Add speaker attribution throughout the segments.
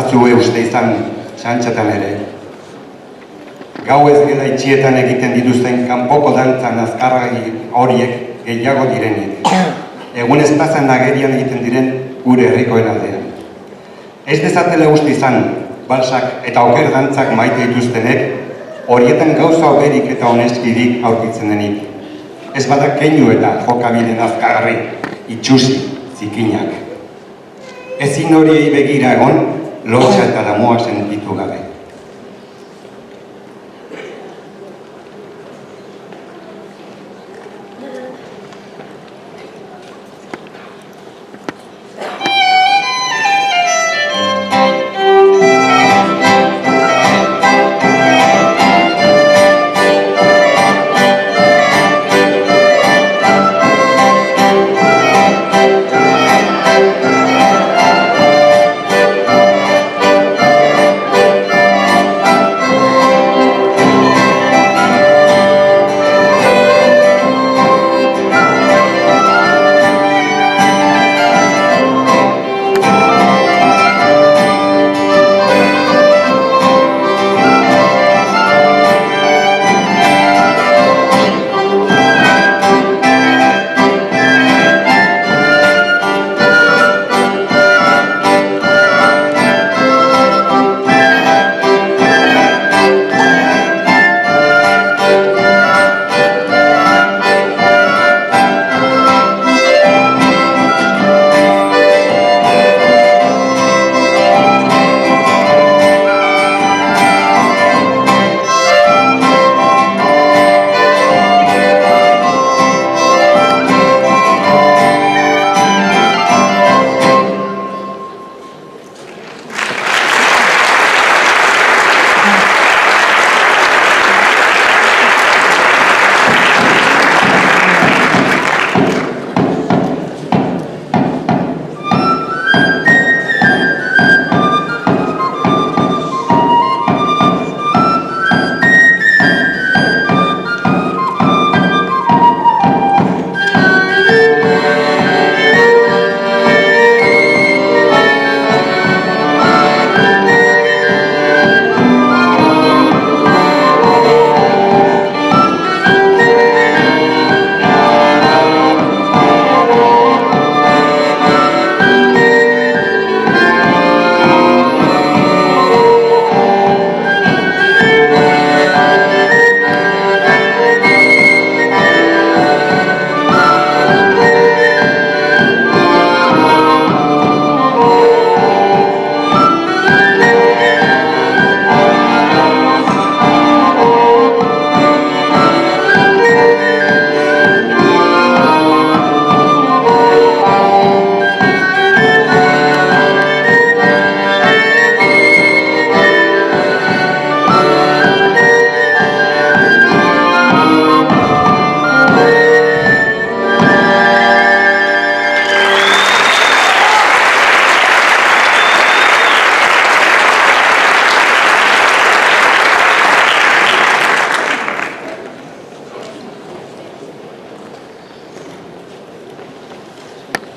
Speaker 1: ezatzue uste izan txantxatan ere. Gau ez gela itxietan egiten dituzten kanpoko dantzan azkarrai horiek gehiago direnik. Egun espazan agerian egiten diren gure herrikoen aldean. Ez dezatela uste izan, balsak eta oker dantzak maite dituztenek, horietan gauza oberik eta honeskirik aurkitzen denik. Ez badak keinu eta jokabilen azkarri, itxusi, zikinak. Ezin horiei begira egon, lotxa eta damoa sentitu gabe.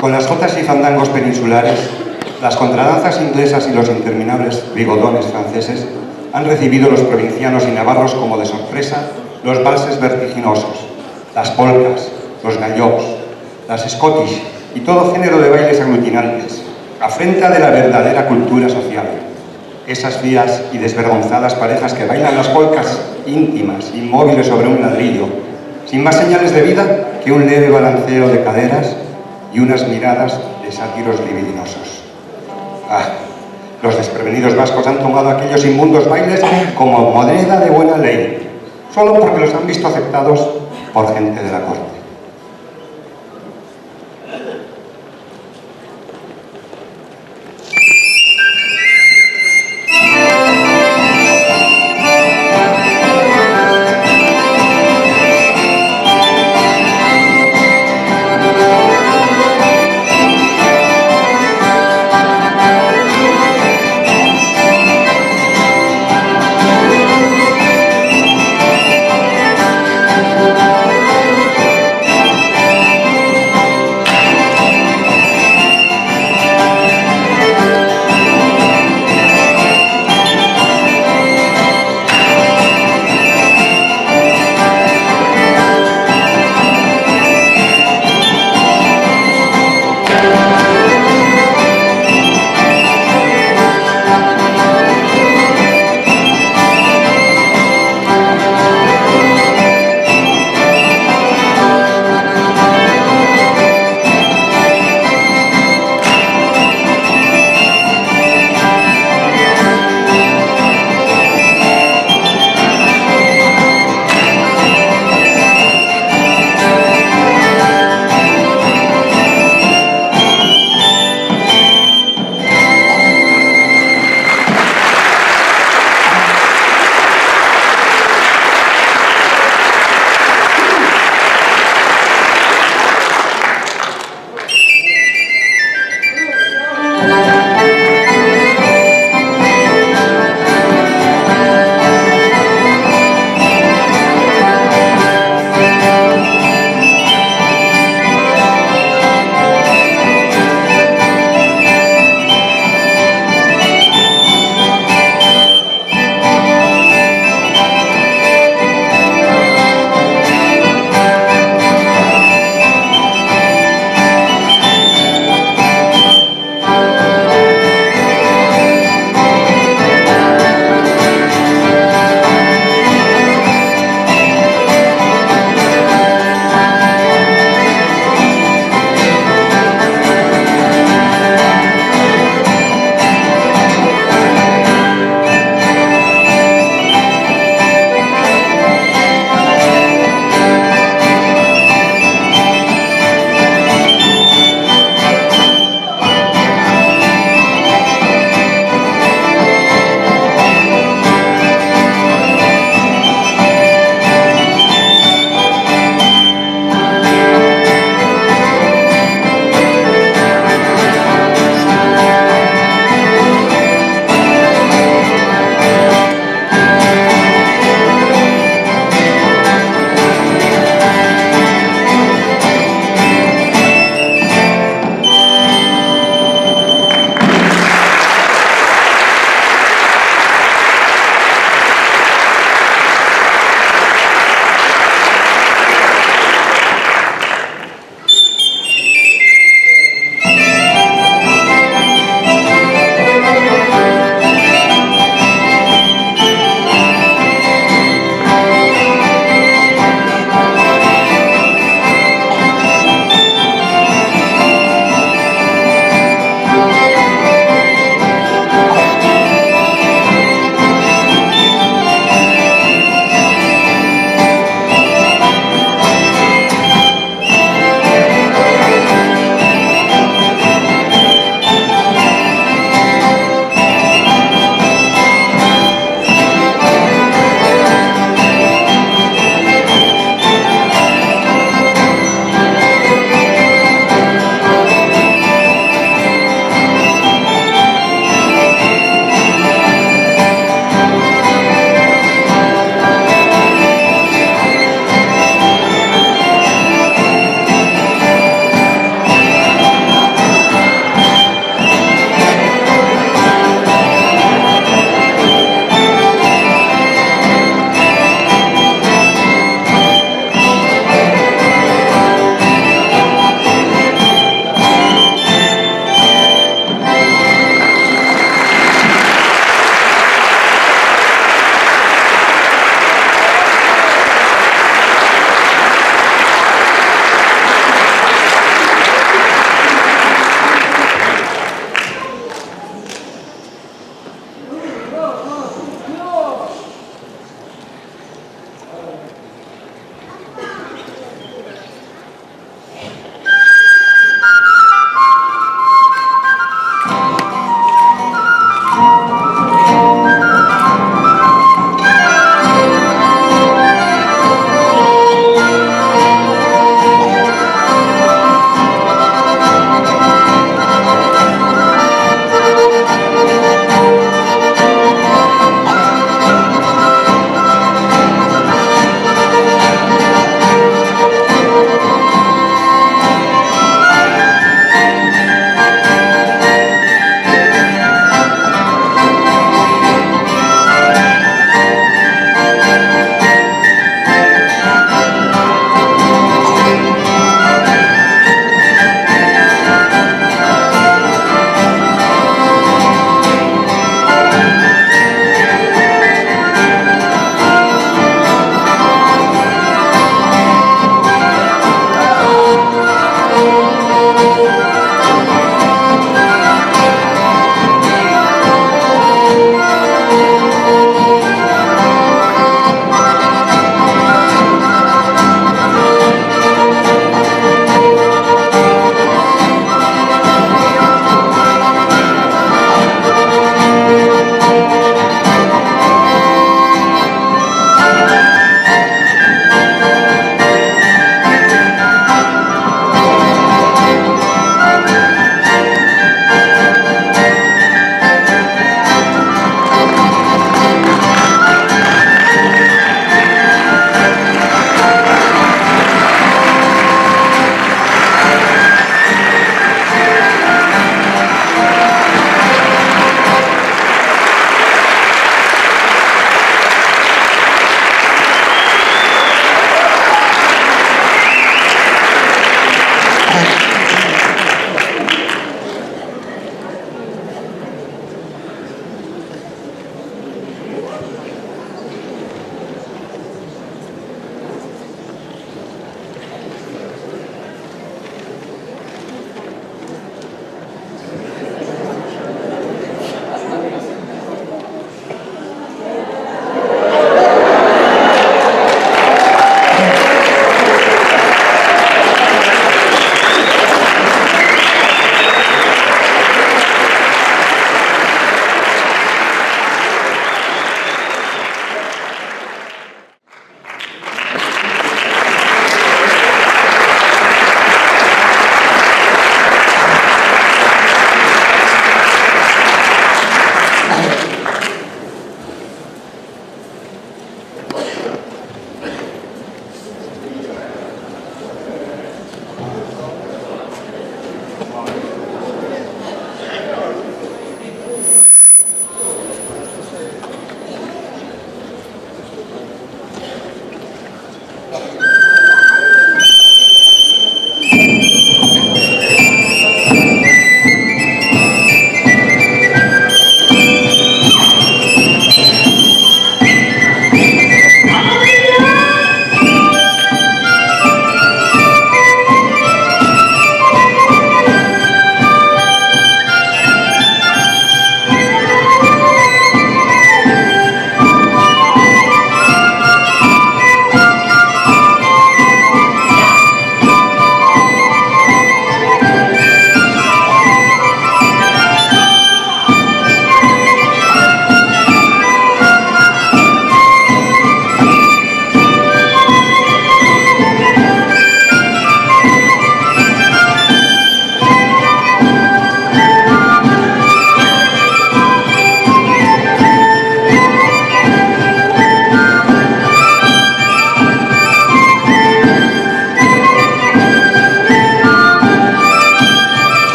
Speaker 1: Con las jotas y fandangos peninsulares, las contradanzas inglesas y los interminables rigodones franceses han recibido los provincianos y navarros como de sorpresa los valses vertiginosos, las polcas, los gallops, las scottish y todo género de bailes aglutinantes, afrenta de la verdadera cultura social. Esas frías y desvergonzadas parejas que bailan las polcas íntimas, inmóviles sobre un ladrillo, sin más señales de vida que un leve balanceo de caderas y unas miradas de sátiros libidinosos. Los desprevenidos vascos han tomado aquellos inmundos bailes como moneda de buena ley, solo porque los han visto aceptados por gente de la corte.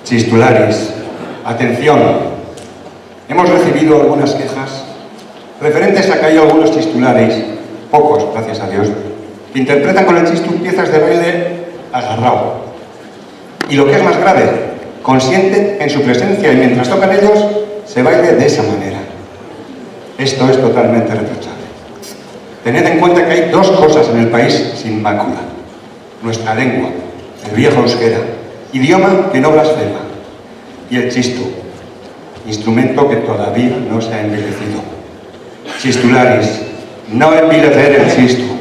Speaker 1: Chistularis, atención. Hemos recibido algunas quejas referentes a que hay algunos chistularis, pocos, gracias a Dios, que interpretan con el chistu piezas de baile agarrado. Y lo que es más grave, consienten en su presencia y mientras tocan ellos, se baile de esa manera. Esto es totalmente reprochable. Tened en cuenta que hay dos cosas en el país sin mácula. Nuestra lengua, el viejo euskera, idioma que no blasfema, y el chistu, instrumento que todavía no se ha envilecido. Chistularis, no envilecer el chistu.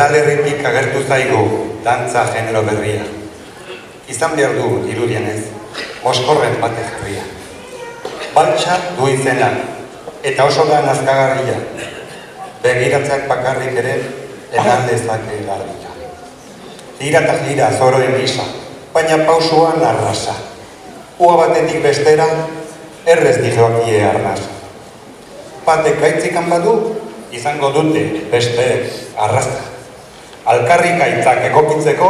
Speaker 1: udalerritik agertu zaigu dantza genero berria. Izan behar du, dirudienez, moskorren batez herria. Baltsa du izena, eta oso da nazkagarria. Begiratzak bakarrik ere, edan dezake garbia. Gira eta gira zoroen gisa, baina pausuan arrasa. Ua batetik bestera, errez dijoakie arnasa. Batek gaitzikan badu, izango dute beste arrasta. Alkarrik aitzak egokitzeko,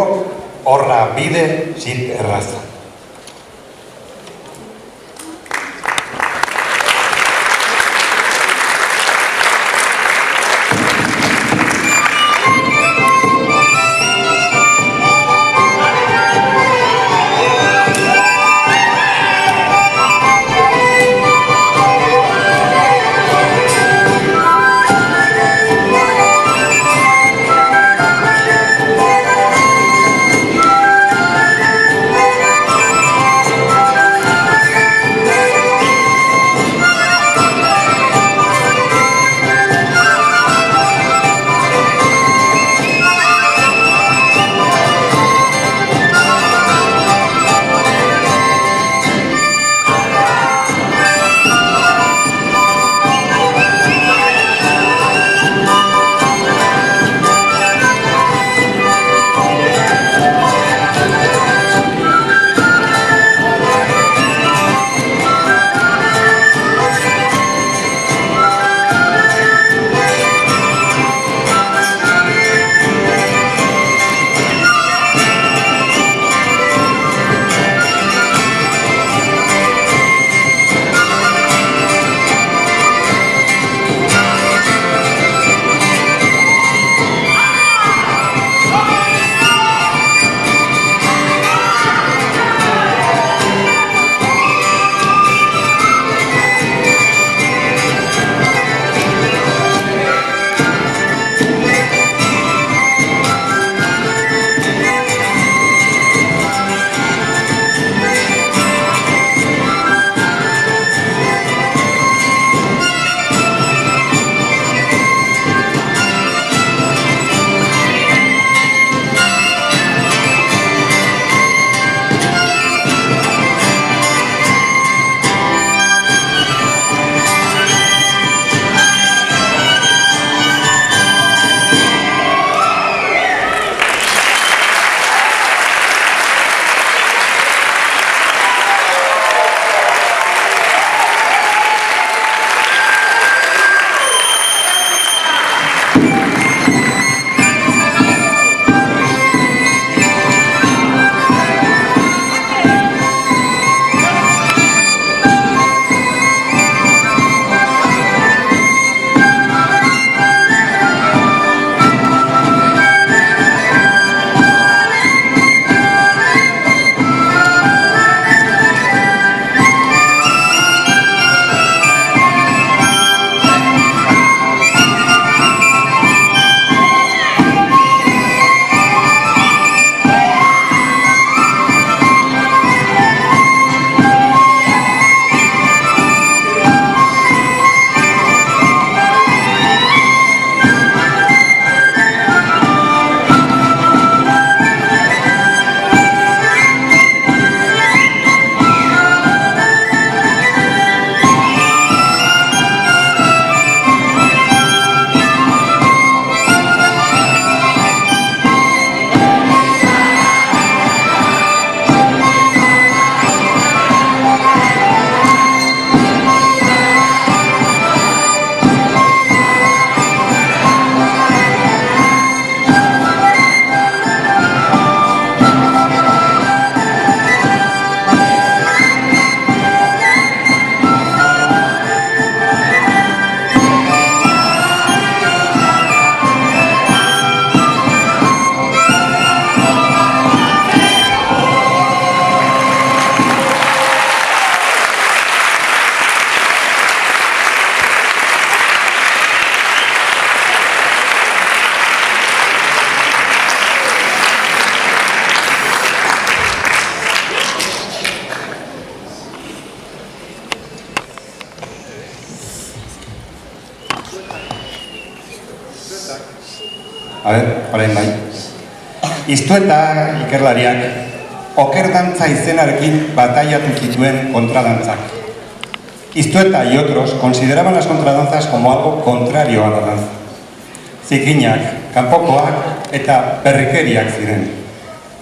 Speaker 1: horra bide zit erraza. A ber, orain bai. Iztu eta ikerlariak okerdantza izenarekin batallatu zituen kontradantzak. Iztueta y otros consideraban las contradanzas como algo contrario a la danza. Zikinak, kanpokoak eta perrikeriak ziren,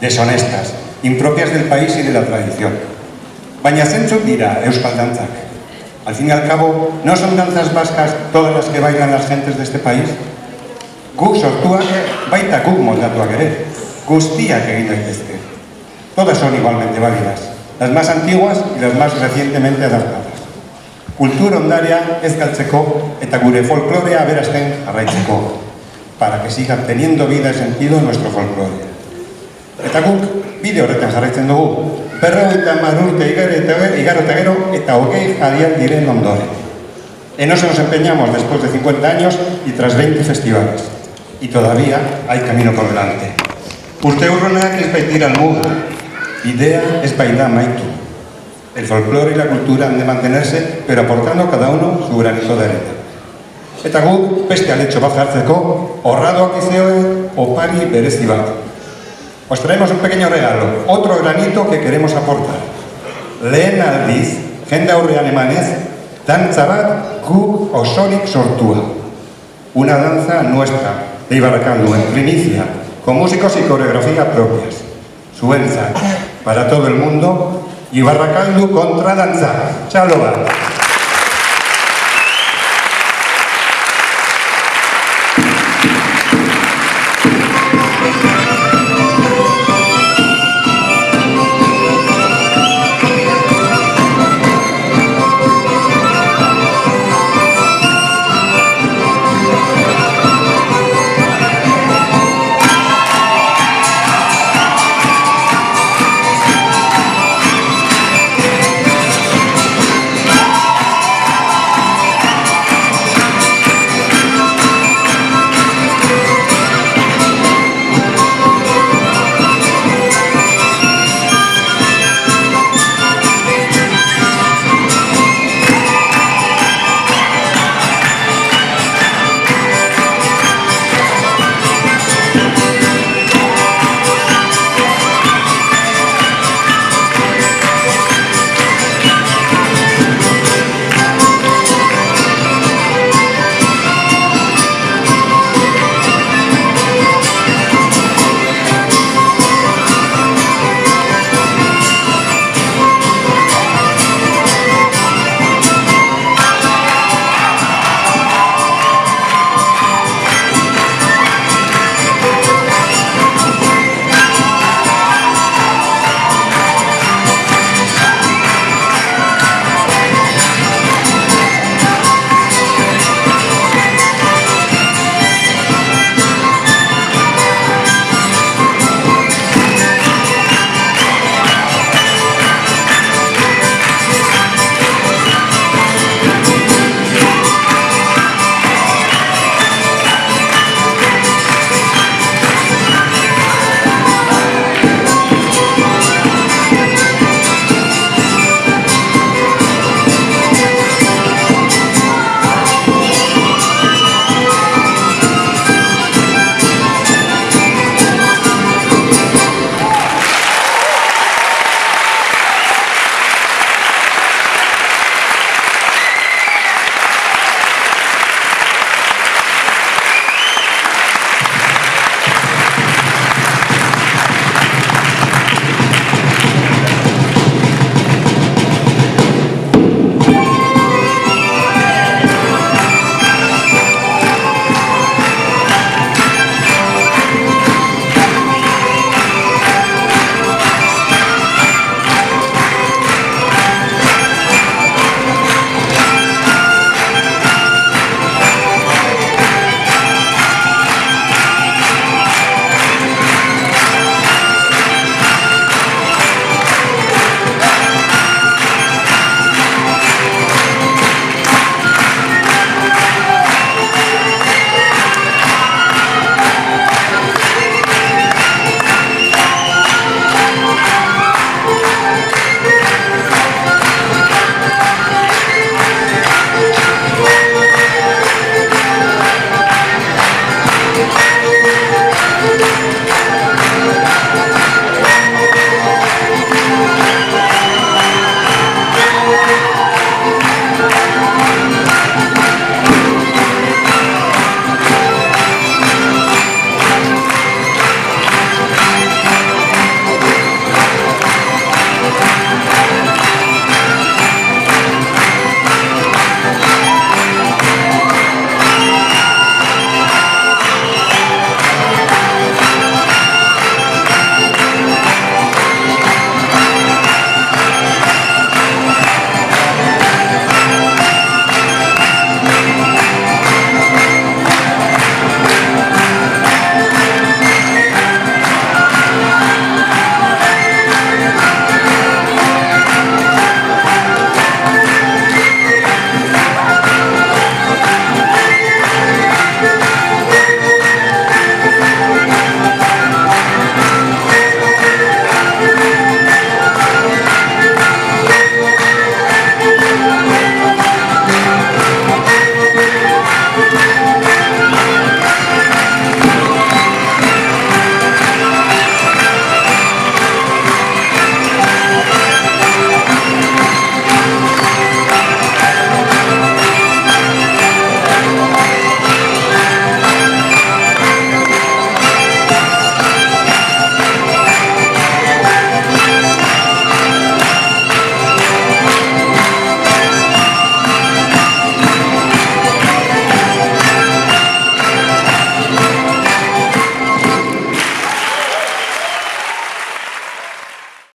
Speaker 1: deshonestas, impropias del país y de la tradición. Baina zentzuk dira euskal dantzak. Al fin y al cabo, ¿no son danzas vascas todas las que bailan las gentes de este país? Guk sortuak, baita guk moldatuak ere, guztiak egin daitezke. Todas son igualmente válidas, las más antiguas y las más recientemente adaptadas. Kultur ondarea ez galtzeko eta gure folklorea aberasten jarraitzeko, para que siga teniendo vida y sentido nuestro folclore. Eta guk bide horretan jarraitzen dugu, 50 urte igaro eta gero eta 20 jadiak diren ondoren. En eso nos empeñamos después de 50 años y tras 20 festivales. Y todavía hay camino por delante. Urte urrunak ez baitira almuga, idea ez baita maitu. El folclore y la cultura han de mantenerse, pero aportando cada uno su granito de arena. Eta guk beste aletxo bat jartzeko, horradoak izeoen opari berezi bat. Os traemos un pequeño regalo, otro granito que queremos aportar. Lehen aldiz, jende aurrean emanez, dantza bat guk osorik sortua. Una danza nuestra, de Ibarrakaldu, en primicia, con músicos y coreografía propias. Zuentzat, para todo el mundo, Ibarrakaldu kontra dantza. Txalo bat!